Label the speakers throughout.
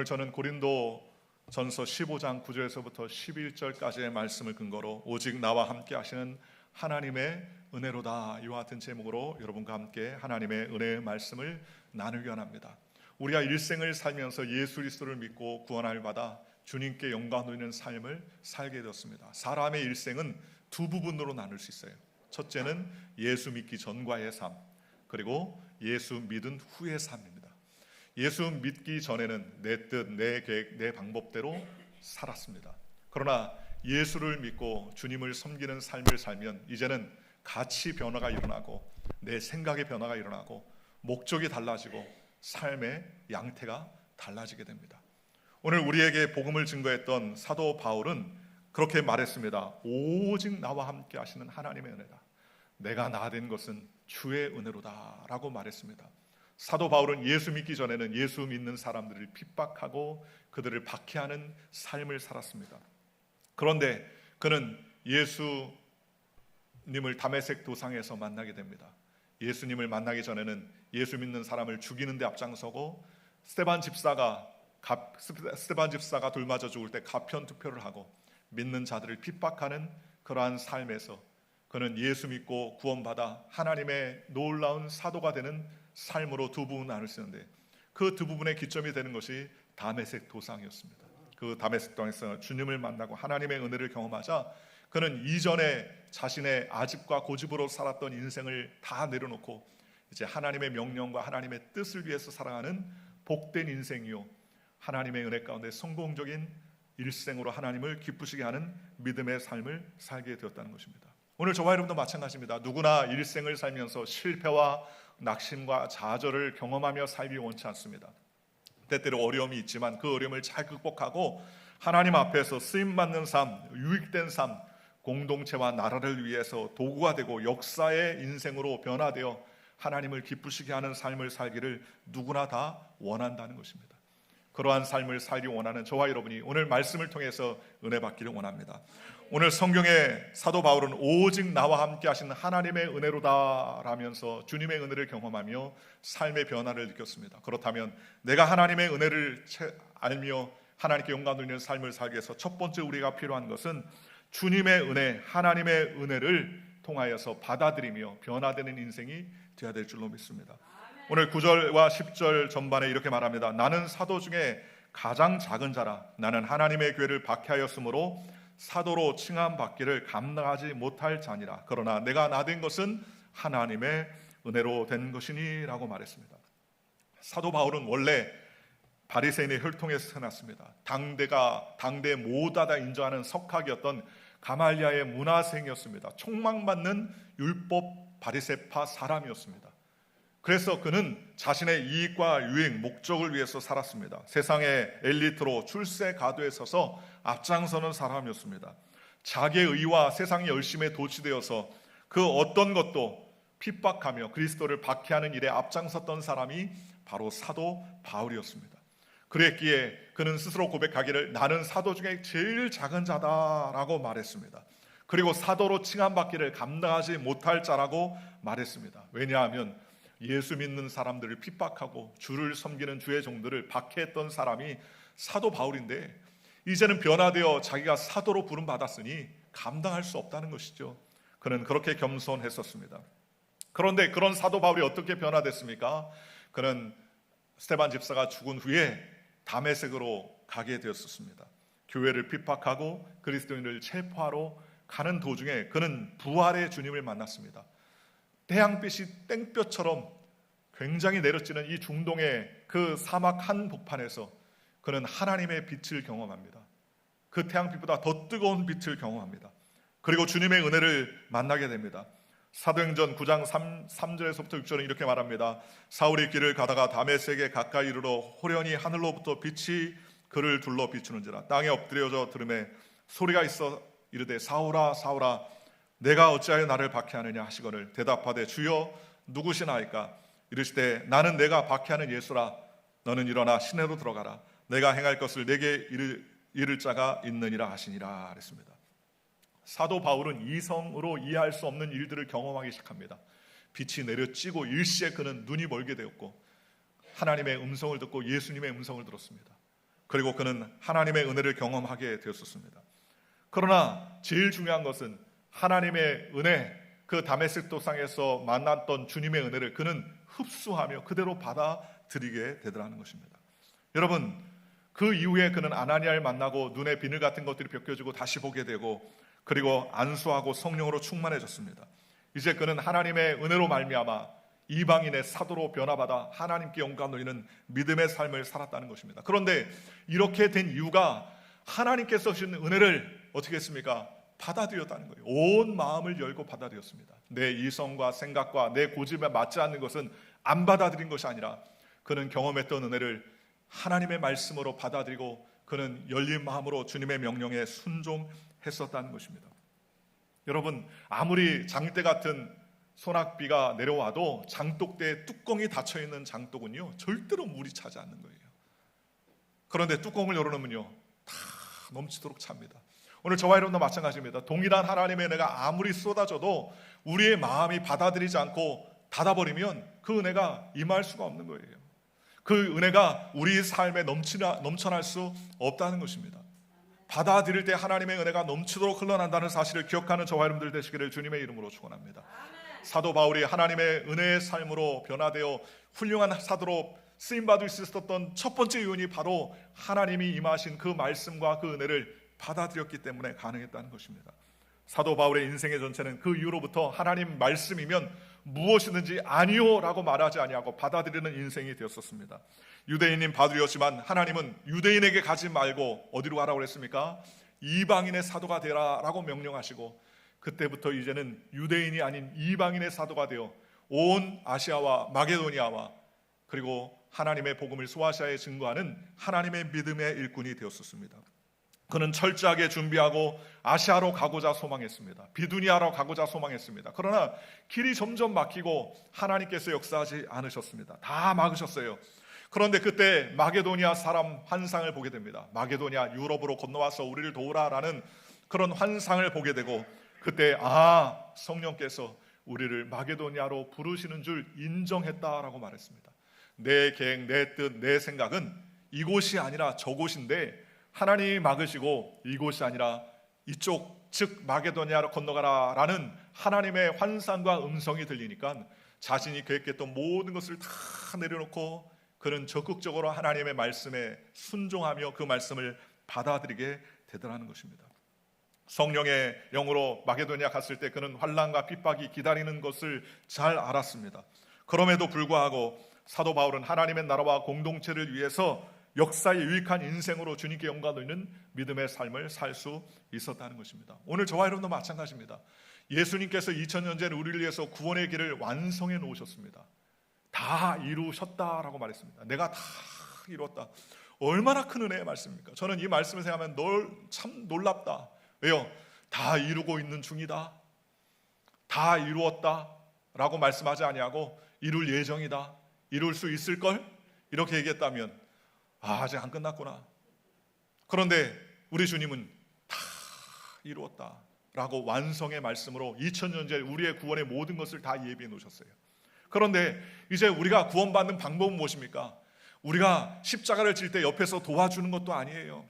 Speaker 1: 오늘 저는 고린도 전서 15장 9절에서부터 11절까지의 말씀을 근거로 오직 나와 함께 하시는 하나님의 은혜로다, 이와 같은 제목으로 여러분과 함께 하나님의 은혜의 말씀을 나누기 원합니다. 우리가 일생을 살면서 예수 그리스도를 믿고 구원을 받아 주님께 영광 돌리는 삶을 살게 되었습니다. 사람의 일생은 두 부분으로 나눌 수 있어요. 첫째는 예수 믿기 전과의 삶, 그리고 예수 믿은 후의 삶입니다. 예수 믿기 전에는 내 뜻, 내 계획, 내 방법대로 살았습니다. 그러나 예수를 믿고 주님을 섬기는 삶을 살면 이제는 가치 변화가 일어나고 내 생각의 변화가 일어나고 목적이 달라지고 삶의 양태가 달라지게 됩니다. 오늘 우리에게 복음을 증거했던 사도 바울은 그렇게 말했습니다. 오직 나와 함께 하시는 하나님의 은혜다. 내가 나 된 것은 주의 은혜로다 라고 말했습니다. 사도 바울은 예수 믿기 전에는 예수 믿는 사람들을 핍박하고 그들을 박해하는 삶을 살았습니다. 그런데 그는 예수님을 다메섹 도상에서 만나게 됩니다. 예수님을 만나기 전에는 예수 믿는 사람을 죽이는 데 앞장서고 스데반 집사가 돌 맞아 죽을 때 가편 투표를 하고 믿는 자들을 핍박하는 그러한 삶에서 그는 예수 믿고 구원받아 하나님의 놀라운 사도가 되는 삶으로 두 부분 나눌 수 있는데, 그 두 부분의 기점이 되는 것이 다메섹 도상이었습니다. 그 다메섹 도상에서 주님을 만나고 하나님의 은혜를 경험하자 그는 이전에 자신의 아집과 고집으로 살았던 인생을 다 내려놓고 이제 하나님의 명령과 하나님의 뜻을 위해서 살아가는 복된 인생이요, 하나님의 은혜 가운데 성공적인 일생으로 하나님을 기쁘시게 하는 믿음의 삶을 살게 되었다는 것입니다. 오늘 저와 여러분도 마찬가지입니다. 누구나 일생을 살면서 실패와 낙심과 좌절을 경험하며 살기 원치 않습니다. 때때로 어려움이 있지만 그 어려움을 잘 극복하고 하나님 앞에서 쓰임받는 삶, 유익된 삶, 공동체와 나라를 위해서 도구가 되고 역사의 인생으로 변화되어 하나님을 기쁘시게 하는 삶을 살기를 누구나 다 원한다는 것입니다. 그러한 삶을 살기 원하는 저와 여러분이 오늘 말씀을 통해서 은혜 받기를 원합니다. 오늘 성경의 사도 바울은 오직 나와 함께 하신 하나님의 은혜로다 라면서 주님의 은혜를 경험하며 삶의 변화를 느꼈습니다. 그렇다면 내가 하나님의 은혜를 알며 하나님께 영광 돌리는 삶을 살기 위해서 첫 번째 우리가 필요한 것은 주님의 은혜, 하나님의 은혜를 통하여서 받아들이며 변화되는 인생이 되어야 될 줄로 믿습니다. 오늘 9절과 10절 전반에 이렇게 말합니다. 나는 사도 중에 가장 작은 자라. 나는 하나님의 교회를 박해하였으므로 사도로 칭함받기를 감당하지 못할 자니라. 그러나 내가 나 된 것은 하나님의 은혜로 된 것이니 라고 말했습니다. 사도 바울은 원래 바리새인의 혈통에서 태어났습니다. 당대 모두가 인정하는 석학이었던 가말리아의 문화생이었습니다. 촉망받는 율법 바리새파 사람이었습니다. 그래서 그는 자신의 이익과 유익, 목적을 위해서 살았습니다. 세상의 엘리트로 출세 가도에 서서 앞장서는 사람이었습니다. 자기의 의와 세상의 열심에 도취되어서 그 어떤 것도 핍박하며 그리스도를 박해하는 일에 앞장섰던 사람이 바로 사도 바울이었습니다. 그랬기에 그는 스스로 고백하기를 나는 사도 중에 제일 작은 자다라고 말했습니다. 그리고 사도로 칭함받기를 감당하지 못할 자라고 말했습니다. 왜냐하면 예수 믿는 사람들을 핍박하고 주를 섬기는 주의 종들을 박해했던 사람이 사도 바울인데 이제는 변화되어 자기가 사도로 부름받았으니 감당할 수 없다는 것이죠. 그는 그렇게 겸손했었습니다. 그런데 그런 사도 바울이 어떻게 변화됐습니까? 그는 스데반 집사가 죽은 후에 다메섹으로 가게 되었습니다. 교회를 핍박하고 그리스도인을 체포하러 가는 도중에 그는 부활의 주님을 만났습니다. 태양빛이 땡볕처럼 굉장히 내려지는 이 중동의 그 사막 한복판에서 그는 하나님의 빛을 경험합니다. 그 태양빛보다 더 뜨거운 빛을 경험합니다. 그리고 주님의 은혜를 만나게 됩니다. 사도행전 9장 3절에서부터 6절은 이렇게 말합니다. 사울이 길을 가다가 다메섹에 가까이 이르러 호련히 하늘로부터 빛이 그를 둘러 비추는지라. 땅에 엎드려져 들음에 소리가 있어 이르되 사울아 사울아 내가 어찌하여 나를 박해하느냐 하시거늘 대답하되 주여 누구시나이까? 이르시되 나는 내가 박해하는 예수라. 너는 일어나 시내로 들어가라. 내가 행할 것을 내게 이를 자가 있느니라 하시니라 그랬습니다. 사도 바울은 이성으로 이해할 수 없는 일들을 경험하기 시작합니다. 빛이 내려찌고 일시에 그는 눈이 멀게 되었고 하나님의 음성을 듣고 예수님의 음성을 들었습니다. 그리고 그는 하나님의 은혜를 경험하게 되었었습니다. 그러나 제일 중요한 것은 하나님의 은혜, 그 다메섹 도상에서 만났던 주님의 은혜를 그는 흡수하며 그대로 받아들이게 되더라는 것입니다. 여러분, 그 이후에 그는 아나니아를 만나고 눈에 비늘 같은 것들이 벗겨지고 다시 보게 되고, 그리고 안수하고 성령으로 충만해졌습니다. 이제 그는 하나님의 은혜로 말미암아 이방인의 사도로 변화받아 하나님께 영광 돌리는 믿음의 삶을 살았다는 것입니다. 그런데 이렇게 된 이유가 하나님께서 주신 은혜를 어떻게 했습니까? 받아들였다는 거예요. 온 마음을 열고 받아들였습니다. 내 이성과 생각과 내 고집에 맞지 않는 것은 안 받아들인 것이 아니라 그는 경험했던 은혜를 하나님의 말씀으로 받아들이고 그는 열린 마음으로 주님의 명령에 순종했었다는 것입니다. 여러분, 아무리 장대 같은 소낙비가 내려와도 장독대에 뚜껑이 닫혀있는 장독은요 절대로 물이 차지 않는 거예요. 그런데 뚜껑을 열어놓으면요 다 넘치도록 찹니다. 오늘 저와 여러분도 마찬가지입니다. 동일한 하나님의 은혜가 아무리 쏟아져도 우리의 마음이 받아들이지 않고 닫아버리면 그 은혜가 임할 수가 없는 거예요. 그 은혜가 우리 삶에 넘쳐날 수 없다는 것입니다. 받아들일 때 하나님의 은혜가 넘치도록 흘러난다는 사실을 기억하는 저와 여러분들 되시기를 주님의 이름으로 축원합니다. 사도 바울이 하나님의 은혜의 삶으로 변화되어 훌륭한 사도로 쓰임받을 수 있었던 첫 번째 요인이 바로 하나님이 임하신 그 말씀과 그 은혜를 받아들였기 때문에 가능했다는 것입니다. 사도 바울의 인생의 전체는 그 이후로부터 하나님 말씀이면 무엇이든지 아니요 라고 말하지 아니하고 받아들이는 인생이 되었었습니다. 유대인인 바울이었지만 하나님은 유대인에게 가지 말고 어디로 가라고 그랬습니까? 이방인의 사도가 되라 라고 명령하시고, 그때부터 이제는 유대인이 아닌 이방인의 사도가 되어 온 아시아와 마게도니아와 그리고 하나님의 복음을 소아시아에 증거하는 하나님의 믿음의 일꾼이 되었었습니다. 그는 철저하게 준비하고 아시아로 가고자 소망했습니다. 비두니아로 가고자 소망했습니다. 그러나 길이 점점 막히고 하나님께서 역사하지 않으셨습니다. 다 막으셨어요. 그런데 그때 마게도니아 사람 환상을 보게 됩니다. 마게도니아 유럽으로 건너와서 우리를 도우라라는 그런 환상을 보게 되고, 그때 성령께서 우리를 마게도니아로 부르시는 줄 인정했다라고 말했습니다. 내 계획, 내 뜻, 내 생각은 이곳이 아니라 저곳인데 하나님이 막으시고 이곳이 아니라 이쪽 즉 마게도니아로 건너가라라는 하나님의 환상과 음성이 들리니까 자신이 계획했던 모든 것을 다 내려놓고 그는 적극적으로 하나님의 말씀에 순종하며 그 말씀을 받아들이게 되더라는 것입니다. 성령의 영으로 마게도니아 갔을 때 그는 환난과 핍박이 기다리는 것을 잘 알았습니다. 그럼에도 불구하고 사도 바울은 하나님의 나라와 공동체를 위해서 역사에 유익한 인생으로 주님께 영광 돌리는 믿음의 삶을 살 수 있었다는 것입니다. 오늘 저와 여러분도 마찬가지입니다. 예수님께서 2000년 전 우리를 위해서 구원의 길을 완성해 놓으셨습니다. 다 이루셨다라고 말했습니다. 내가 다 이루었다. 얼마나 큰 은혜의 말씀입니까? 저는 이 말씀을 생각하면 참 놀랍다. 왜요? 다 이루고 있는 중이다, 다 이루었다 라고 말씀하지 아니하고 이룰 예정이다, 이룰 수 있을걸 이렇게 얘기했다면 아직 안 끝났구나. 그런데 우리 주님은 다 이루었다 라고 완성의 말씀으로 2000년 전 우리의 구원의 모든 것을 다 예비해 놓으셨어요. 그런데 이제 우리가 구원받는 방법은 무엇입니까? 우리가 십자가를 질 때 옆에서 도와주는 것도 아니에요.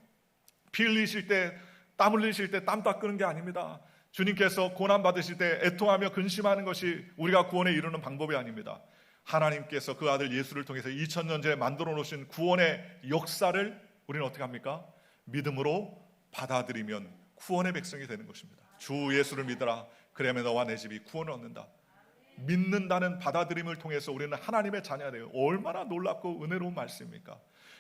Speaker 1: 피 흘리실 때, 땀 흘리실 때 땀 닦는 게 아닙니다. 주님께서 고난 받으실 때 애통하며 근심하는 것이 우리가 구원에 이르는 방법이 아닙니다. 하나님께서 그 아들 예수를 통해서 2000년 전에 만들어 놓으신 구원의 역사를 우리는 어떻게 합니까? 믿음으로 받아들이면 구원의 백성이 되는 것입니다. 주 예수를 믿어라, 그러면 너와 내 집이 구원을 얻는다. 믿는다는 받아들임을 통해서 우리는 하나님의 자녀가 돼요. 얼마나 놀랍고 은혜로운 말씀입니까?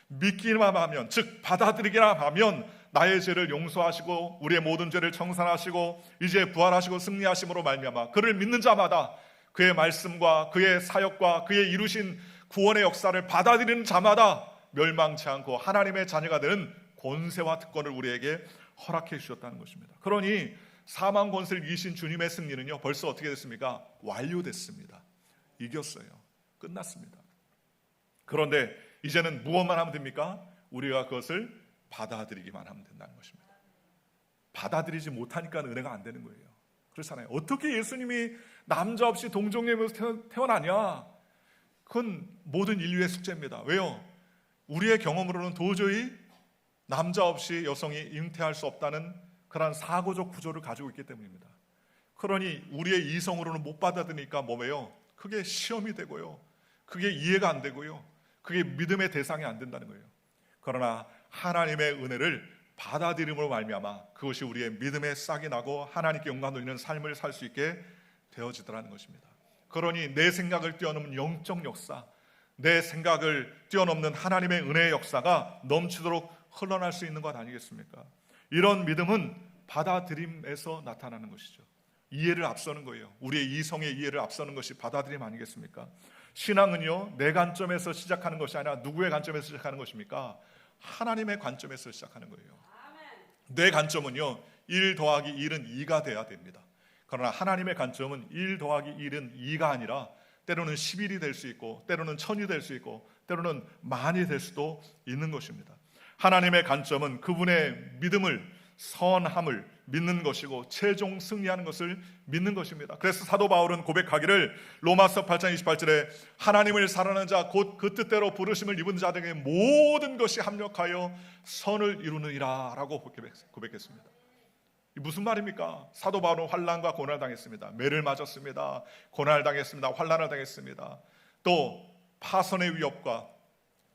Speaker 1: 믿기만 하면, 즉 받아들이기만 하면 나의 죄를 용서하시고 우리의 모든 죄를 청산하시고 이제 부활하시고 승리하심으로 말미암아 그를 믿는 자마다 그의 말씀과 그의 사역과 그의 이루신 구원의 역사를 받아들이는 자마다 멸망치 않고 하나님의 자녀가 되는 권세와 특권을 우리에게 허락해 주셨다는 것입니다. 그러니 사망 권세를 이기신 주님의 승리는요 벌써 어떻게 됐습니까? 완료됐습니다. 이겼어요. 끝났습니다. 그런데 이제는 무엇만 하면 됩니까? 우리가 그것을 받아들이기만 하면 된다는 것입니다. 받아들이지 못하니까 은혜가 안 되는 거예요. 그렇잖아요. 어떻게 예수님이 남자 없이 동정녀에서 태어나냐? 그건 모든 인류의 숙제입니다. 왜요? 우리의 경험으로는 도저히 남자 없이 여성이 잉태할 수 없다는 그런 사고적 구조를 가지고 있기 때문입니다. 그러니 우리의 이성으로는 못 받아들이니까 뭐예요? 그게 시험이 되고요, 그게 이해가 안 되고요, 그게 믿음의 대상이 안 된다는 거예요. 그러나 하나님의 은혜를 받아들임으로 말미암아 그것이 우리의 믿음의 싹이 나고 하나님께 영광 돌리는 삶을 살 수 있게 되어지더라는 것입니다. 그러니 내 생각을 뛰어넘는 영적 역사, 내 생각을 뛰어넘는 하나님의 은혜의 역사가 넘치도록 흘러날 수 있는 것 아니겠습니까? 이런 믿음은 받아들임에서 나타나는 것이죠. 이해를 앞서는 거예요. 우리의 이성의 이해를 앞서는 것이 받아들임 아니겠습니까? 신앙은요, 내 관점에서 시작하는 것이 아니라 누구의 관점에서 시작하는 것입니까? 하나님의 관점에서 시작하는 거예요. 내 관점은요, 1 더하기 1은 2가 돼야 됩니다. 그러나 하나님의 관점은 1 더하기 1은 2가 아니라 때로는 11이 될 수 있고, 때로는 1000이 될 수 있고, 때로는 만이 될 수도 있는 것입니다. 하나님의 관점은 그분의 믿음을, 선함을 믿는 것이고 최종 승리하는 것을 믿는 것입니다. 그래서 사도 바울은 고백하기를 로마서 8장 28절에 하나님을 사랑하는 자 곧 그 뜻대로 부르심을 입은 자들에게 모든 것이 합력하여 선을 이루느니라 라고 고백했습니다. 무슨 말입니까? 사도 바울은 환난과 고난을 당했습니다. 매를 맞았습니다. 고난을 당했습니다. 환난을 당했습니다. 또 파선의 위협과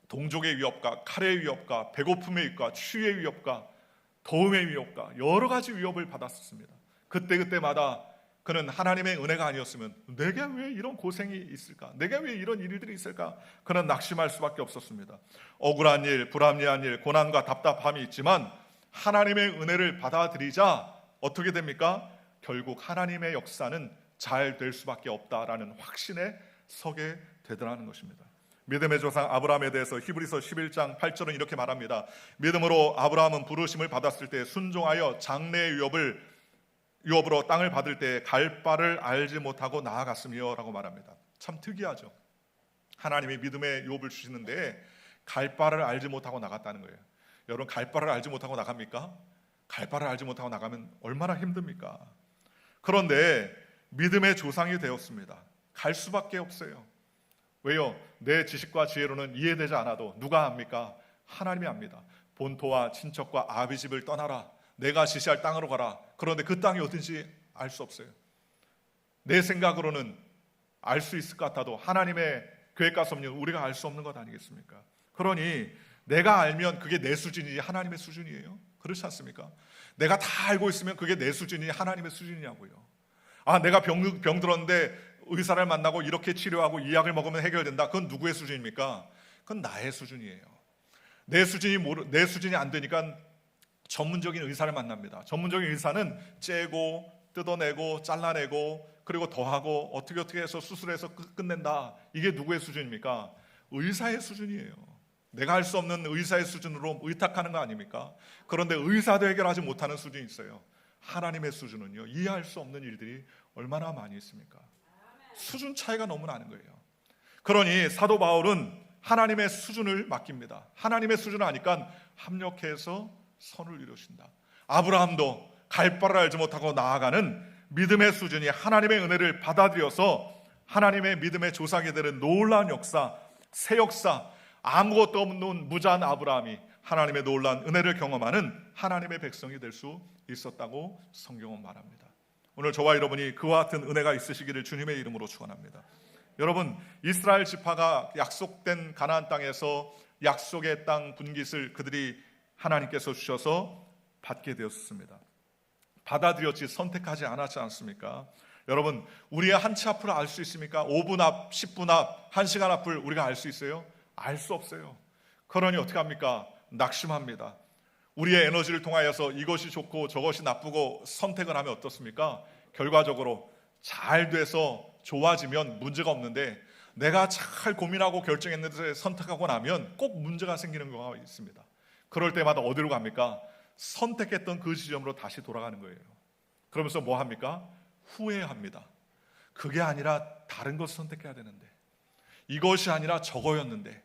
Speaker 1: 동족의 위협과 칼의 위협과 배고픔의 위협과 추위의 위협과 더움의 위협과 여러 가지 위협을 받았습니다. 그때마다 그는 하나님의 은혜가 아니었으면 내게 왜 이런 고생이 있을까? 내게 왜 이런 일들이 있을까? 그는 낙심할 수밖에 없었습니다. 억울한 일, 불합리한 일, 고난과 답답함이 있지만 하나님의 은혜를 받아들이자 어떻게 됩니까? 결국 하나님의 역사는 잘 될 수밖에 없다라는 확신에 서게 되더라는 것입니다. 믿음의 조상 아브라함에 대해서 히브리서 11장 8절은 이렇게 말합니다. 믿음으로 아브라함은 부르심을 받았을 때 순종하여 장래의 유업으로 땅을 받을 때 갈 바를 알지 못하고 나아갔으며 라고 말합니다. 참 특이하죠. 하나님이 믿음의 유업을 주시는데 갈 바를 알지 못하고 나갔다는 거예요. 여러분, 갈 바를 알지 못하고 나갑니까? 갈 바를 알지 못하고 나가면 얼마나 힘듭니까? 그런데 믿음의 조상이 되었습니다. 갈 수밖에 없어요. 왜요? 내 지식과 지혜로는 이해되지 않아도 누가 압니까? 하나님이 압니다. 본토와 친척과 아비 집을 떠나라. 내가 지시할 땅으로 가라. 그런데 그 땅이 어딘지 알 수 없어요. 내 생각으로는 알 수 있을 것 같아도 하나님의 계획과 섭리는 우리가 알 수 없는 것 아니겠습니까? 그러니 내가 알면 그게 내 수준이지 하나님의 수준이에요? 그렇지 않습니까? 내가 다 알고 있으면 그게 내 수준이 하나님의 수준이냐고요. 내가 병 들었는데 의사를 만나고 이렇게 치료하고 이 약을 먹으면 해결된다. 그건 누구의 수준입니까? 그건 나의 수준이에요. 내 수준이 안 되니까 전문적인 의사를 만납니다. 전문적인 의사는 째고 뜯어내고 잘라내고 그리고 더하고 어떻게 해서 수술해서 끝낸다. 이게 누구의 수준입니까? 의사의 수준이에요. 내가 할 수 없는 의사의 수준으로 의탁하는 거 아닙니까? 그런데 의사도 해결하지 못하는 수준이 있어요. 하나님의 수준은요, 이해할 수 없는 일들이 얼마나 많이 있습니까? 수준 차이가 너무 나는 거예요. 그러니 사도 바울은 하나님의 수준을 맡깁니다. 하나님의 수준을 아니까 합력해서 선을 이루신다. 아브라함도 갈 바를 알지 못하고 나아가는 믿음의 수준이 하나님의 은혜를 받아들여서 하나님의 믿음의 조상이 되는 놀라운 역사, 새 역사, 아무것도 없는 무자한 아브라함이 하나님의 놀라운 은혜를 경험하는 하나님의 백성이 될 수 있었다고 성경은 말합니다. 오늘 저와 여러분이 그와 같은 은혜가 있으시기를 주님의 이름으로 축원합니다. 여러분, 이스라엘 지파가 약속된 가나안 땅에서 약속의 땅 분깃을 그들이 하나님께서 주셔서 받게 되었습니다. 받아들였지 선택하지 않았지 않습니까? 여러분, 우리의 한 치 앞을 알 수 있습니까? 5분 앞, 10분 앞, 1시간 앞을 우리가 알 수 있어요? 알 수 없어요. 그러니 어떻게 합니까? 낙심합니다. 우리의 에너지를 통하여서 이것이 좋고 저것이 나쁘고 선택을 하면 어떻습니까? 결과적으로 잘 돼서 좋아지면 문제가 없는데 내가 잘 고민하고 결정했는데 선택하고 나면 꼭 문제가 생기는 경우가 있습니다. 그럴 때마다 어디로 갑니까? 선택했던 그 지점으로 다시 돌아가는 거예요. 그러면서 뭐 합니까? 후회합니다. 그게 아니라 다른 것을 선택해야 되는데, 이것이 아니라 저거였는데,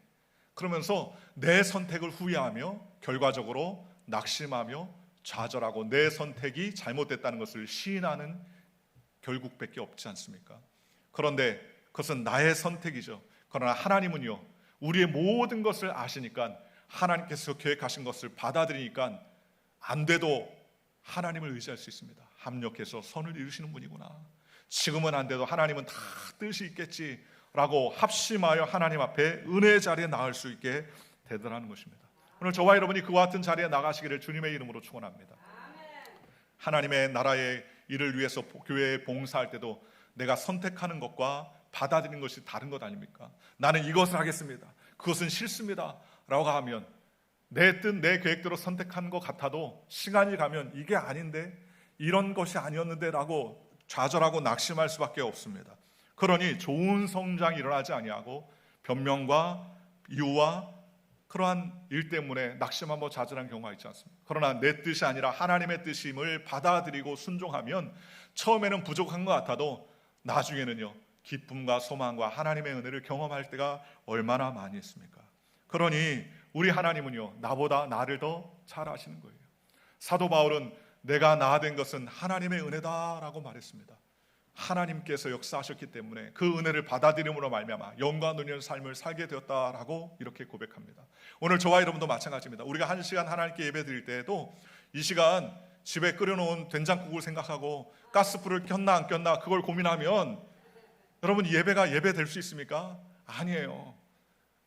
Speaker 1: 그러면서 내 선택을 후회하며 결과적으로 낙심하며 좌절하고 내 선택이 잘못됐다는 것을 시인하는 결국밖에 없지 않습니까? 그런데 그것은 나의 선택이죠. 그러나 하나님은요, 우리의 모든 것을 아시니까 하나님께서 계획하신 것을 받아들이니까 안 돼도 하나님을 의지할 수 있습니다. 합력해서 선을 이루시는 분이구나. 지금은 안 돼도 하나님은 다 뜻이 있겠지라고 합심하여 하나님 앞에 은혜의 자리에 나갈 수 있게 되더라는 것입니다. 오늘 저와 여러분이 그와 같은 자리에 나가시기를 주님의 이름으로 축원합니다. 하나님의 나라의 일을 위해서 교회에 봉사할 때도 내가 선택하는 것과 받아들이는 것이 다른 것 아닙니까? 나는 이것을 하겠습니다. 그것은 싫습니다 라고 하면 내 뜻, 내 계획대로 선택한 것 같아도 시간이 가면 이게 아닌데, 이런 것이 아니었는데 라고 좌절하고 낙심할 수밖에 없습니다. 그러니 좋은 성장이 일어나지 아니하고 변명과 이유와 그러한 일 때문에 낙심하고 좌절한 경우가 있지 않습니까? 그러나 내 뜻이 아니라 하나님의 뜻임을 받아들이고 순종하면 처음에는 부족한 것 같아도 나중에는요, 기쁨과 소망과 하나님의 은혜를 경험할 때가 얼마나 많이 있습니까? 그러니 우리 하나님은요, 나보다 나를 더 잘 아시는 거예요. 사도 바울은 내가 나 된 것은 하나님의 은혜다라고 말했습니다. 하나님께서 역사하셨기 때문에 그 은혜를 받아들임으로 말미암아 영광 누리는 삶을 살게 되었다라고 이렇게 고백합니다. 오늘 저와 여러분도 마찬가지입니다. 우리가 한 시간 하나님께 예배 드릴 때에도 이 시간 집에 끓여놓은 된장국을 생각하고 가스불을 켰나 안 켰나 그걸 고민하면 여러분 예배가 예배 될 수 있습니까? 아니에요.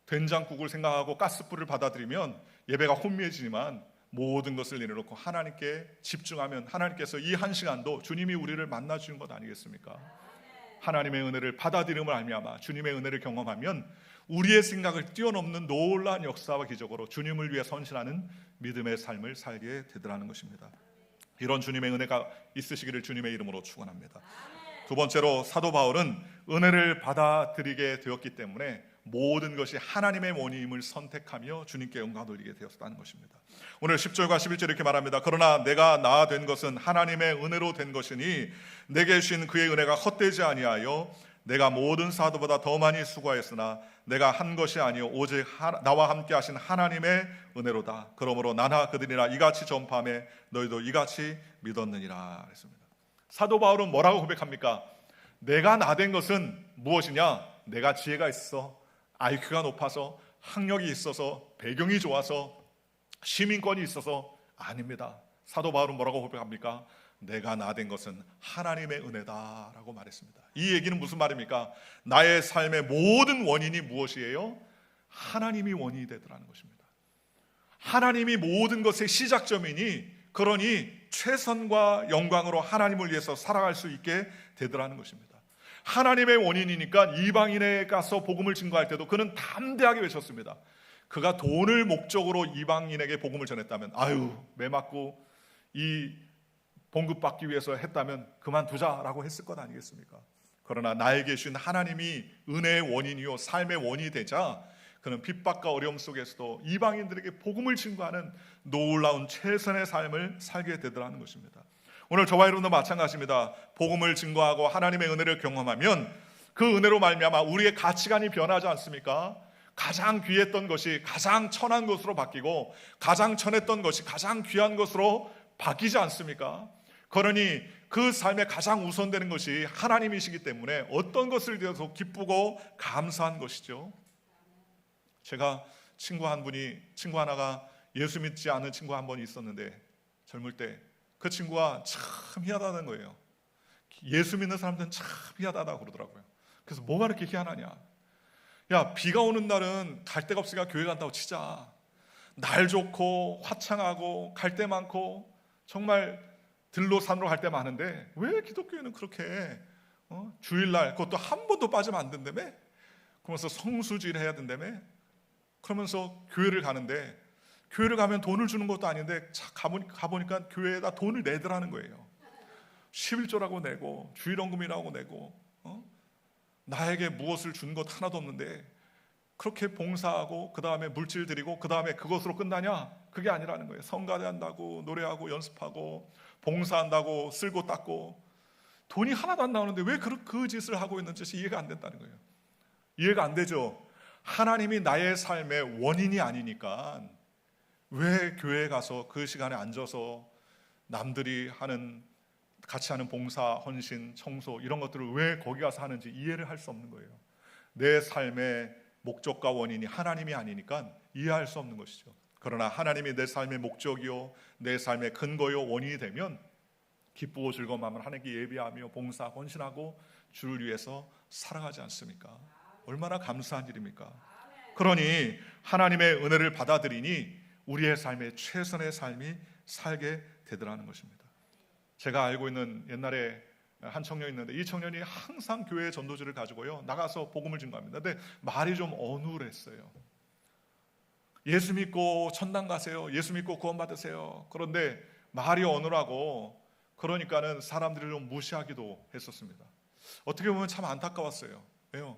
Speaker 1: 된장국을 생각하고 가스불을 받아들이면 예배가 혼미해지지만 모든 것을 내려놓고 하나님께 집중하면 하나님께서 이 한 시간도 주님이 우리를 만나주는 것 아니겠습니까? 하나님의 은혜를 받아들임을 알미암아 주님의 은혜를 경험하면 우리의 생각을 뛰어넘는 놀라운 역사와 기적으로 주님을 위해 헌신하는 믿음의 삶을 살게 되더라는 것입니다. 이런 주님의 은혜가 있으시기를 주님의 이름으로 축원합니다. 두 번째로 사도 바울은 은혜를 받아들이게 되었기 때문에 모든 것이 하나님의 원인임을 선택하며 주님께 영광 돌리게 되었다는 것입니다. 오늘 10절과 11절 이렇게 말합니다. 그러나 내가 나 된 것은 하나님의 은혜로 된 것이니 내게 주신 그의 은혜가 헛되지 아니하여 내가 모든 사도보다 더 많이 수고하였으나 내가 한 것이 아니요 오직 나와 함께 하신 하나님의 은혜로다. 그러므로 나나 그들이나 이같이 전파하며 너희도 이같이 믿었느니라 했습니다. 사도 바울은 뭐라고 고백합니까? 내가 나 된 것은 무엇이냐? 내가 지혜가 있어, IQ가 높아서, 학력이 있어서, 배경이 좋아서, 시민권이 있어서 아닙니다. 사도 바울은 뭐라고 고백합니까? 내가 나 된 것은 하나님의 은혜다라고 말했습니다. 이 얘기는 무슨 말입니까? 나의 삶의 모든 원인이 무엇이에요? 하나님이 원인이 되더라는 것입니다. 하나님이 모든 것의 시작점이니 그러니 최선과 영광으로 하나님을 위해서 살아갈 수 있게 되더라는 것입니다. 하나님의 원인이니까 이방인에 가서 복음을 증거할 때도 그는 담대하게 외쳤습니다. 그가 돈을 목적으로 이방인에게 복음을 전했다면 매 맞고 이 봉급받기 위해서 했다면 그만두자라고 했을 것 아니겠습니까? 그러나 나에게 주신 하나님이 은혜의 원인이요 삶의 원인이 되자 그는 핍박과 어려움 속에서도 이방인들에게 복음을 증거하는 놀라운 최선의 삶을 살게 되더라는 것입니다. 오늘 저와 여러분도 마찬가지입니다. 복음을 증거하고 하나님의 은혜를 경험하면 그 은혜로 말미암아 우리의 가치관이 변하지 않습니까? 가장 귀했던 것이 가장 천한 것으로 바뀌고 가장 천했던 것이 가장 귀한 것으로 바뀌지 않습니까? 그러니 그 삶에 가장 우선되는 것이 하나님이시기 때문에 어떤 것을 대해서 기쁘고 감사한 것이죠. 제가 친구 하나가 예수 믿지 않은 친구 한 번 있었는데 젊을 때 그 친구가 참 희한하다는 거예요. 예수 믿는 사람들은 참 희한하다고 그러더라고요. 그래서 뭐가 그렇게 희한하냐? 야, 비가 오는 날은 갈 데가 없으니까 교회 간다고 치자. 날 좋고 화창하고 갈 데 많고 정말 들로 산으로 갈 데 많은데 왜 기독교회는 그렇게 주일날 그것도 한 번도 빠지면 안 된다며? 그러면서 성수주의를 해야 된다며? 그러면서 교회를 가는데 교회를 가면 돈을 주는 것도 아닌데 가보니까 교회에다 돈을 내더라는 거예요. 11조라고 내고 주일원금이라고 내고 나에게 무엇을 준 것 하나도 없는데 그렇게 봉사하고 그 다음에 물질 드리고 그 다음에 그것으로 끝나냐? 그게 아니라는 거예요. 성가대 한다고 노래하고 연습하고 봉사한다고 쓸고 닦고 돈이 하나도 안 나오는데 왜 그 짓을 하고 있는지 이해가 안 된다는 거예요. 이해가 안 되죠. 하나님이 나의 삶의 원인이 아니니까 왜 교회에 가서 그 시간에 앉아서 남들이 같이 하는 봉사, 헌신, 청소 이런 것들을 왜 거기 가서 하는지 이해를 할 수 없는 거예요. 내 삶의 목적과 원인이 하나님이 아니니까 이해할 수 없는 것이죠. 그러나 하나님이 내 삶의 목적이요, 내 삶의 근거요, 원인이 되면 기쁘고 즐거운 마음을 하나님께 예비하며 봉사, 헌신하고 주를 위해서 살아가지 않습니까? 얼마나 감사한 일입니까? 그러니 하나님의 은혜를 받아들이니 우리의 삶에 최선의 삶이 살게 되더라는 것입니다. 제가 알고 있는 옛날에 한 청년이 있는데, 이 청년이 항상 교회 전도지를 가지고요 나가서 복음을 증거합니다. 근데 말이 좀 어눌했어요. 예수 믿고 천당 가세요, 예수 믿고 구원 받으세요. 그런데 말이 어눌하고 그러니까는 사람들이 좀 무시하기도 했었습니다. 어떻게 보면 참 안타까웠어요. 왜요?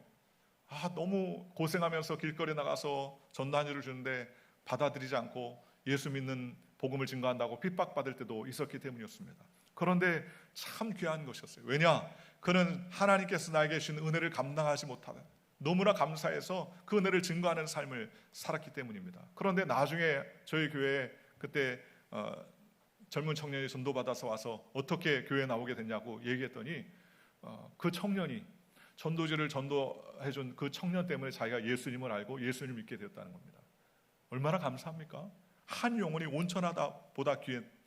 Speaker 1: 너무 고생하면서 길거리 나가서 전단지를 주는데 받아들이지 않고 예수 믿는 복음을 증거한다고 핍박받을 때도 있었기 때문이었습니다. 그런데 참 귀한 것이었어요. 왜냐? 그는 하나님께서 나에게 주신 은혜를 감당하지 못하는, 너무나 감사해서 그 은혜를 증거하는 삶을 살았기 때문입니다. 그런데 나중에 저희 교회에 그때 젊은 청년이 전도받아서 와서 어떻게 교회에 나오게 됐냐고 얘기했더니 그 청년이 전도지를 전도해준 그 청년 때문에 자기가 예수님을 알고 예수님을 믿게 되었다는 겁니다. 얼마나 감사합니까? 한 영혼이 온천하다 보다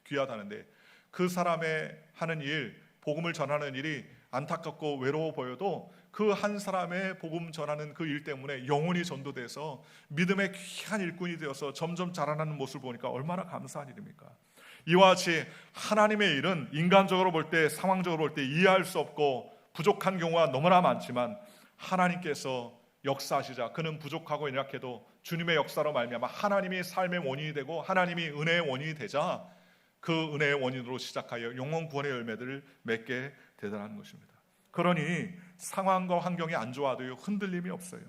Speaker 1: 귀하다는데, 그 사람의 하는 일, 복음을 전하는 일이 안타깝고 외로워 보여도 그 한 사람의 복음 전하는 그 일 때문에 영혼이 전도돼서 믿음의 귀한 일꾼이 되어서 점점 자라나는 모습을 보니까 얼마나 감사한 일입니까? 이와 같이 하나님의 일은 인간적으로 볼 때, 상황적으로 볼 때 이해할 수 없고 부족한 경우가 너무나 많지만, 하나님께서 역사하시자 그는 부족하고 연약해도 주님의 역사로 말미암아 하나님이 삶의 원인이 되고 하나님이 은혜의 원인이 되자 그 은혜의 원인으로 시작하여 영혼 구원의 열매들을 맺게 되더라는 것입니다. 그러니 상황과 환경이 안 좋아도요 흔들림이 없어요.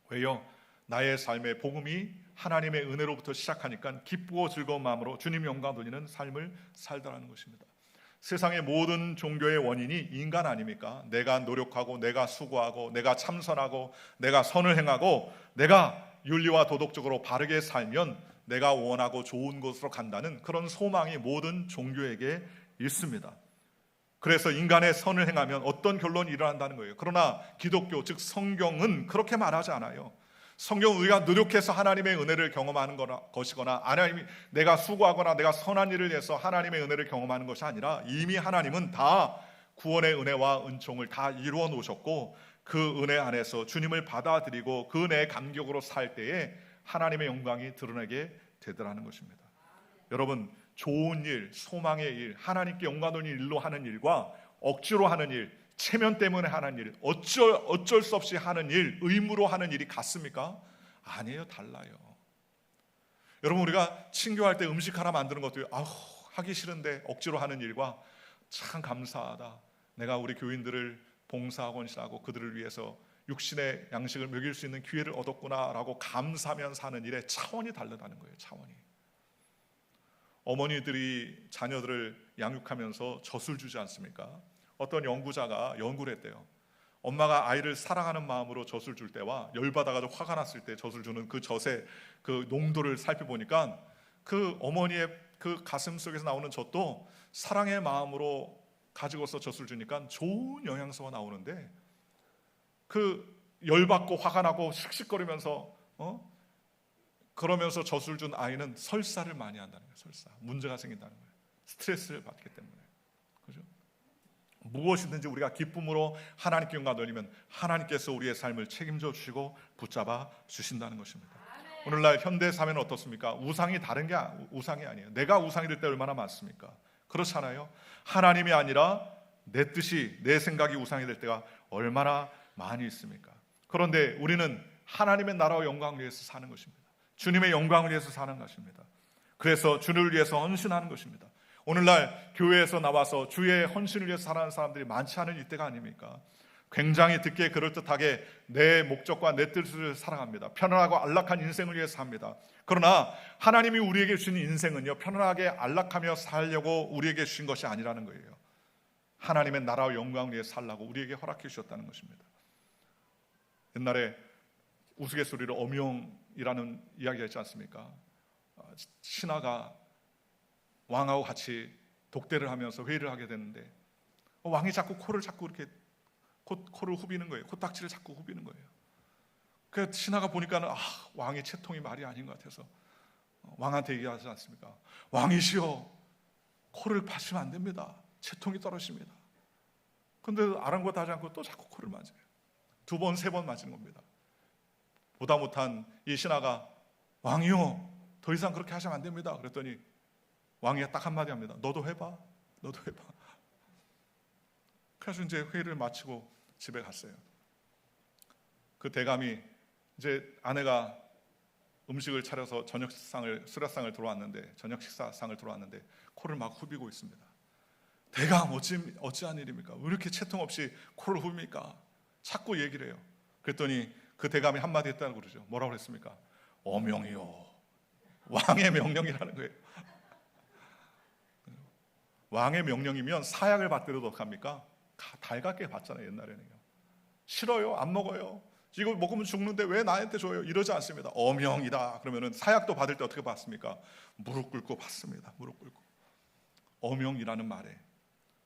Speaker 1: 왜요? 나의 삶의 복음이 하나님의 은혜로부터 시작하니까 기쁘고 즐거운 마음으로 주님 영광 돌리는 삶을 살더라는 것입니다. 세상의 모든 종교의 원인이 인간 아닙니까? 내가 노력하고 내가 수고하고 내가 참선하고 내가 선을 행하고 내가 윤리와 도덕적으로 바르게 살면 내가 원하고 좋은 곳으로 간다는 그런 소망이 모든 종교에게 있습니다. 그래서 인간의 선을 행하면 어떤 결론이 일어난다는 거예요. 그러나 기독교, 즉 성경은 그렇게 말하지 않아요. 성경은 우리가 노력해서 하나님의 은혜를 경험하는 것이거나 하나님이 내가 수고하거나 내가 선한 일을 해서 하나님의 은혜를 경험하는 것이 아니라, 이미 하나님은 다 구원의 은혜와 은총을 다 이루어 놓으셨고 그 은혜 안에서 주님을 받아들이고 그 은혜의 감격으로 살 때에 하나님의 영광이 드러나게 되더라는 것입니다. 여러분, 좋은 일, 소망의 일, 하나님께 영광 돌리는 일로 하는 일과 억지로 하는 일, 체면 때문에 하는 일, 어쩔 수 없이 하는 일, 의무로 하는 일이 같습니까? 아니에요, 달라요. 여러분, 우리가 친교할 때 음식 하나 만드는 것도 하기 싫은데 억지로 하는 일과 참 감사하다, 내가 우리 교인들을 봉사하고 헌신하고 그들을 위해서 육신의 양식을 먹일 수 있는 기회를 얻었구나라고 감사하면서 하는 일의 차원이 다르다는 거예요. 차원이. 어머니들이 자녀들을 양육하면서 젖을 주지 않습니까? 어떤 연구자가 연구를 했대요. 엄마가 아이를 사랑하는 마음으로 젖을 줄 때와 열받아가지고 화가 났을 때 젖을 주는 그 젖의 그 농도를 살펴보니까 그 어머니의 그 가슴 속에서 나오는 젖도 사랑의 마음으로 가지고서 젖을 주니까 좋은 영양소가 나오는데, 그 열받고 화가 나고 씩씩거리면서 그러면서 젖을 준 아이는 설사를 많이 한다는 거예요. 설사, 문제가 생긴다는 거예요. 스트레스를 받기 때문에. 그죠? 무엇이든지 우리가 기쁨으로 하나님께 영광 돌리면 하나님께서 우리의 삶을 책임져 주시고 붙잡아 주신다는 것입니다. 오늘날 현대 사회는 어떻습니까? 우상이 다른 게 우상이 아니에요. 내가 우상이 될 때 얼마나 많습니까? 그렇잖아요. 하나님이 아니라 내 뜻이, 내 생각이 우상이 될 때가 얼마나 많이 있습니까? 그런데 우리는 하나님의 나라와 영광을 위해서 사는 것입니다. 주님의 영광을 위해서 사는 것입니다. 그래서 주를 위해서 헌신하는 것입니다. 오늘날 교회에서 나와서 주의 헌신을 위해서 살아가는 사람들이 많지 않은 이때가 아닙니까? 굉장히 듣기에 그럴듯하게 내 목적과 내 뜻을 살아갑니다. 편안하고 안락한 인생을 위해서 삽니다. 그러나 하나님이 우리에게 주신 인생은요, 편안하게 안락하며 살려고 우리에게 주신 것이 아니라는 거예요. 하나님의 나라와 영광을 위해 살라고 우리에게 허락해 주셨다는 것입니다. 옛날에 우스갯소리로 엄영이라는 이야기가 있지 않습니까? 신하가 왕하고 같이 독대를 하면서 회의를 하게 됐는데 왕이 자꾸 코를 자꾸 이렇게 코를 후비는 거예요. 코딱지를 자꾸 후비는 거예요. 그 신하가 보니까는 왕의 채통이 말이 아닌 것 같아서 왕한테 얘기하지 않습니까? 왕이시여, 코를 파시면 안 됩니다. 채통이 떨어집니다. 그런데 아랑곳 하지 않고 또 자꾸 코를 맞아요. 2번, 3번 맞은 겁니다. 보다 못한 이 신하가 왕이요, 더 이상 그렇게 하시면 안 됩니다. 그랬더니 왕이 딱 한마디 합니다. 너도 해봐. 너도 해봐. 그래서 이제 회의를 마치고 집에 갔어요. 그 대감이 이제 아내가 음식을 차려서 저녁 식사상을 들어왔는데 코를 막 후비고 있습니다. 대감, 어찌한 일입니까? 왜 이렇게 채통 없이 코를 후립니까? 자꾸 얘기를 해요. 그랬더니 그 대감이 한마디 했다고 그러죠. 뭐라고 그랬습니까? 어명이요, 왕의 명령이라는 거예요. 왕의 명령이면 사약을 받더라도 어떡합니까? 달갑게 받잖아요. 옛날에는요. 싫어요, 안 먹어요, 이거 먹으면 죽는데 왜 나한테 줘요? 이러지 않습니다. 어명이다 그러면은 사약도 받을 때 어떻게 받습니까? 무릎 꿇고 받습니다. 무릎 꿇고. 어명이라는 말에,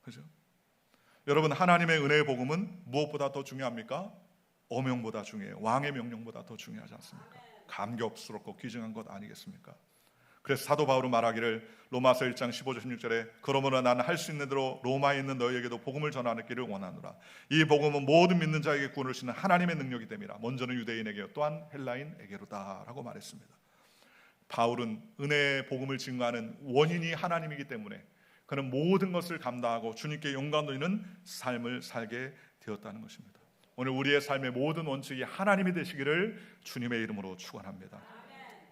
Speaker 1: 그죠? 여러분, 하나님의 은혜의 복음은 무엇보다 더 중요합니까? 어명보다 중요해요. 왕의 명령보다 더 중요하지 않습니까? 감격스럽고 귀중한 것 아니겠습니까? 그래서 사도 바울은 말하기를 로마서 1장 15절 16절에 그러므로 나는 할 수 있는 대로 로마에 있는 너희에게도 복음을 전하기를 원하노라. 이 복음은 모든 믿는 자에게 구원을 주시는 하나님의 능력이 됨이라. 먼저는 유대인에게 또한 헬라인에게로다 라고 말했습니다. 바울은 은혜의 복음을 증거하는 원인이 하나님이기 때문에 그는 모든 것을 감당하고 주님께 영광 돌리는 삶을 살게 되었다는 것입니다. 오늘 우리의 삶의 모든 원칙이 하나님이 되시기를 주님의 이름으로 축원합니다.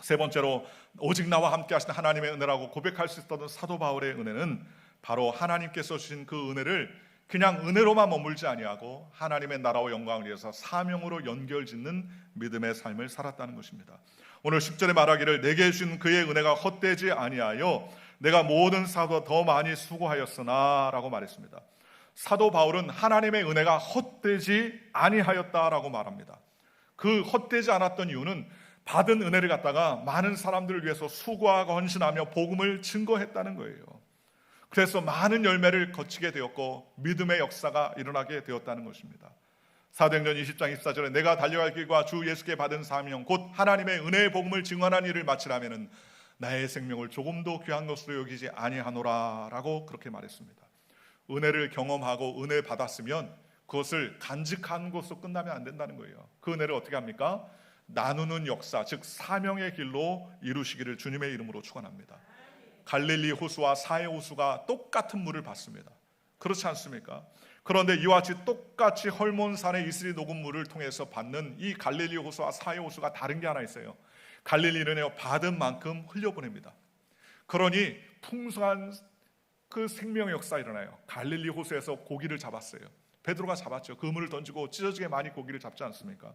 Speaker 1: 세 번째로 오직 나와 함께 하시는 하나님의 은혜라고 고백할 수 있었던 사도 바울의 은혜는 바로 하나님께서 주신 그 은혜를 그냥 은혜로만 머물지 아니하고 하나님의 나라와 영광을 위해서 사명으로 연결짓는 믿음의 삶을 살았다는 것입니다. 오늘 10절에 말하기를 내게 주신 그의 은혜가 헛되지 아니하여 내가 모든 사도보다 더 많이 수고하였으나 라고 말했습니다. 사도 바울은 하나님의 은혜가 헛되지 아니하였다라고 말합니다. 그 헛되지 않았던 이유는 받은 은혜를 갖다가 많은 사람들을 위해서 수고하고 헌신하며 복음을 증거했다는 거예요. 그래서 많은 열매를 거치게 되었고 믿음의 역사가 일어나게 되었다는 것입니다. 사도행전 20장 24절에 내가 달려갈 길과 주 예수께 받은 사명 곧 하나님의 은혜의 복음을 증언한 일을 마치라면은 나의 생명을 조금도 귀한 것으로 여기지 아니하노라 라고 그렇게 말했습니다. 은혜를 경험하고 은혜 받았으면 그것을 간직한 것으로 끝나면 안 된다는 거예요. 그 은혜를 어떻게 합니까? 나누는 역사, 즉 사명의 길로 이루시기를 주님의 이름으로 축원합니다. 갈릴리 호수와 사해 호수가 똑같은 물을 받습니다. 그렇지 않습니까? 그런데 이와 같이 똑같이 헐몬산의 이슬이 녹은 물을 통해서 받는 이 갈릴리 호수와 사해 호수가 다른 게 하나 있어요. 갈릴리는 받은 만큼 흘려보냅니다. 그러니 풍성한 그 생명의 역사가 일어나요. 갈릴리 호수에서 고기를 잡았어요. 베드로가 잡았죠. 그물을 던지고 찢어지게 많이 고기를 잡지 않습니까?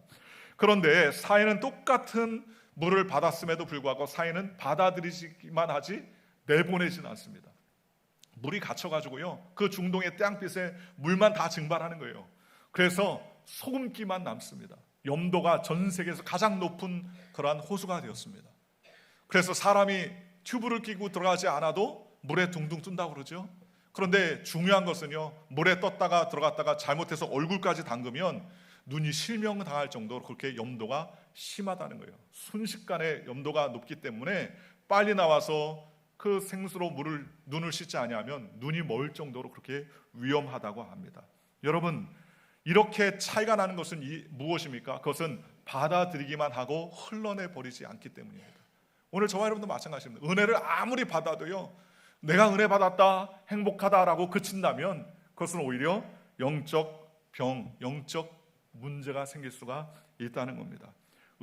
Speaker 1: 그런데 사해는 똑같은 물을 받았음에도 불구하고 사해는 받아들이기만 하지 내보내지는 않습니다. 물이 갇혀가지고요, 그 중동의 태양빛에 물만 다 증발하는 거예요. 그래서 소금기만 남습니다. 염도가 전 세계에서 가장 높은 그러한 호수가 되었습니다. 그래서 사람이 튜브를 끼고 들어가지 않아도 물에 둥둥 뜬다고 그러죠. 그런데 중요한 것은요, 물에 떴다가 들어갔다가 잘못해서 얼굴까지 담그면 눈이 실명당할 정도로 그렇게 염도가 심하다는 거예요. 순식간에 염도가 높기 때문에 빨리 나와서 그 생수로 눈을 씻지 아니하면 눈이 멀 정도로 그렇게 위험하다고 합니다. 여러분, 이렇게 차이가 나는 것은 무엇입니까? 그것은 받아들이기만 하고 흘러내버리지 않기 때문입니다. 오늘 저와 여러분도 마찬가지입니다. 은혜를 아무리 받아도요, 내가 은혜 받았다, 행복하다라고 그친다면 그것은 오히려 영적 병, 영적 문제가 생길 수가 있다는 겁니다.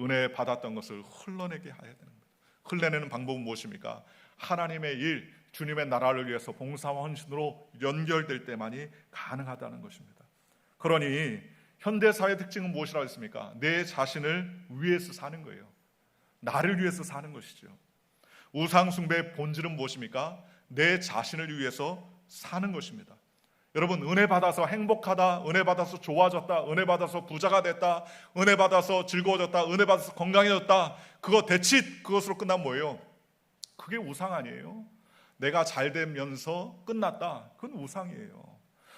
Speaker 1: 은혜 받았던 것을 흘러내게 해야 되는 겁니다. 흘러내는 방법은 무엇입니까? 하나님의 일, 주님의 나라를 위해서 봉사와 헌신으로 연결될 때만이 가능하다는 것입니다. 그러니 현대사회의 특징은 무엇이라고 했습니까? 내 자신을 위해서 사는 거예요. 나를 위해서 사는 것이죠. 우상숭배의 본질은 무엇입니까? 내 자신을 위해서 사는 것입니다. 여러분, 은혜 받아서 행복하다, 은혜 받아서 좋아졌다, 은혜 받아서 부자가 됐다, 은혜 받아서 즐거워졌다, 은혜 받아서 건강해졌다, 그거 대칫 그것으로 끝나면 뭐예요? 그게 우상 아니에요? 내가 잘 되면서 끝났다, 그건 우상이에요.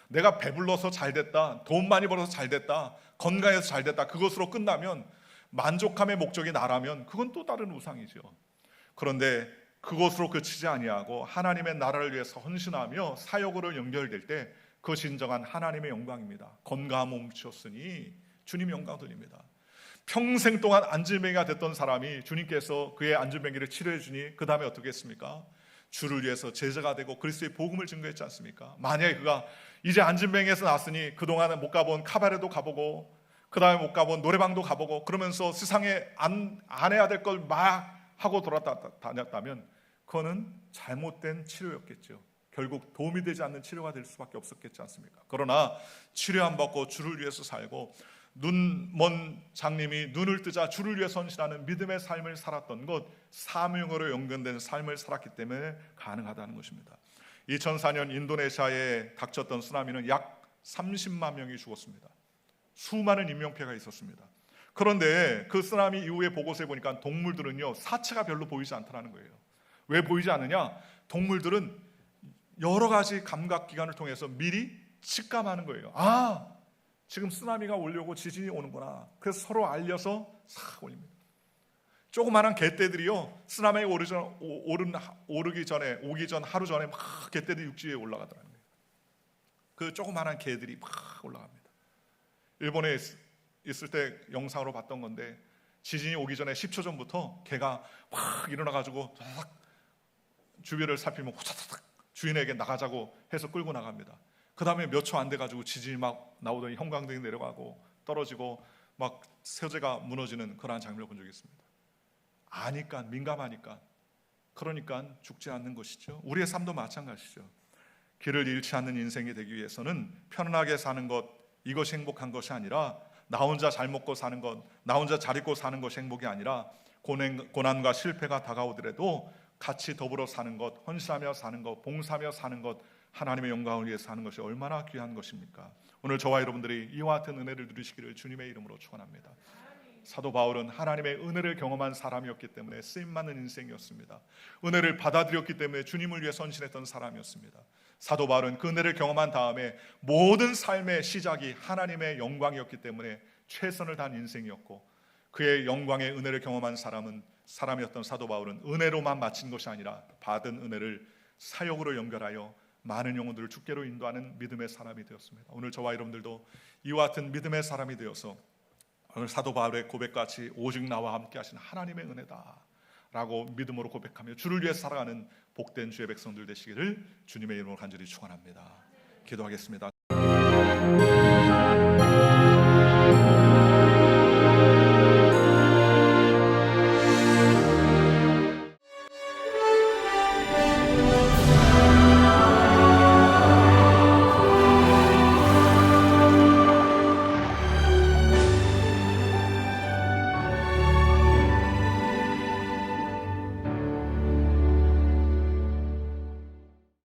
Speaker 1: 내가 배불러서 잘 됐다, 돈 많이 벌어서 잘 됐다, 건강해서 잘 됐다, 그것으로 끝나면 만족함의 목적이 나라면 그건 또 다른 우상이죠. 그런데 그것으로 그치지 아니하고 하나님의 나라를 위해서 헌신하며 사역으로 연결될 때 그것이 진정한 하나님의 영광입니다. 건강한 몸 주셨으니 주님 영광 돌립니다. 평생 동안 안진뱅이가 됐던 사람이 주님께서 그의 안진뱅이를 치료해 주니 그 다음에 어떻게 했습니까? 주를 위해서 제자가 되고 그리스도의 복음을 증거했지 않습니까? 만약에 그가 이제 안진뱅이에서 나왔으니 그동안은 못 가본 카바레도 가보고 그 다음에 못 가본 노래방도 가보고 그러면서 세상에 안 해야 될 걸 막 하고 돌아다녔다면 그거는 잘못된 치료였겠죠. 결국 도움이 되지 않는 치료가 될 수밖에 없었겠지 않습니까? 그러나 치료 안 받고 주를 위해서 살고 눈 먼 장님이 눈을 뜨자 주를 위해 헌신하는 믿음의 삶을 살았던 것, 사명으로 연결된 삶을 살았기 때문에 가능하다는 것입니다. 2004년 인도네시아에 닥쳤던 쓰나미는 약 30만 명이 죽었습니다. 수많은 인명피해가 있었습니다. 그런데 그 쓰나미 이후에 보고서에 보니까 동물들은요, 사체가 별로 보이지 않다는 거예요. 왜 보이지 않느냐? 동물들은 여러 가지 감각기관을 통해서 미리 직감하는 거예요. 아, 지금 쓰나미가 오려고 지진이 오는구나. 그래서 서로 알려서 싹 올립니다. 조그마한 개떼들이요, 쓰나미가 오기 전 하루 전에 막 개떼들이 육지 위에 올라가더라고요. 그 조그마한 개들이 막 올라갑니다. 일본에 있을 때 영상으로 봤던 건데 지진이 오기 전에 10초 전부터 개가 확 일어나가지고 주변을 살피면 후다닥 주인에게 나가자고 해서 끌고 나갑니다. 그 다음에 몇 초 안 돼가지고 지진이 막 나오더니 형광등이 내려가고 떨어지고 막 세제가 무너지는 그러한 장면을 본 적이 있습니다. 아니까, 민감하니까. 그러니까 죽지 않는 것이죠. 우리의 삶도 마찬가지죠. 길을 잃지 않는 인생이 되기 위해서는 편안하게 사는 것, 이것이 행복한 것이 아니라 나 혼자 잘 먹고 사는 것, 나 혼자 잘 입고 사는 것이 행복이 아니라 고난과 실패가 다가오더라도 같이 더불어 사는 것, 헌신하며 사는 것, 봉사하며 사는 것, 하나님의 영광을 위해서 하는 것이 얼마나 귀한 것입니까? 오늘 저와 여러분들이 이와 같은 은혜를 누리시기를 주님의 이름으로 축원합니다. 사도 바울은 하나님의 은혜를 경험한 사람이었기 때문에 쓰임받는 인생이었습니다. 은혜를 받아들였기 때문에 주님을 위해 헌신했던 사람이었습니다. 사도 바울은 그 은혜를 경험한 다음에 모든 삶의 시작이 하나님의 영광이었기 때문에 최선을 다한 인생이었고, 그의 영광의 은혜를 경험한 사람이었던 사도 바울은 은혜로만 마친 것이 아니라 받은 은혜를 사역으로 연결하여 많은 영혼들을 주께로 인도하는 믿음의 사람이 되었습니다. 오늘 저와 여러분들도 이와 같은 믿음의 사람이 되어서 오늘 사도 바울의 고백같이 오직 나와 함께 하신 하나님의 은혜다 라고 믿음으로 고백하며 주를 위해 살아가는 복된 주의 백성들 되시기를 주님의 이름으로 간절히 축원합니다. 기도하겠습니다.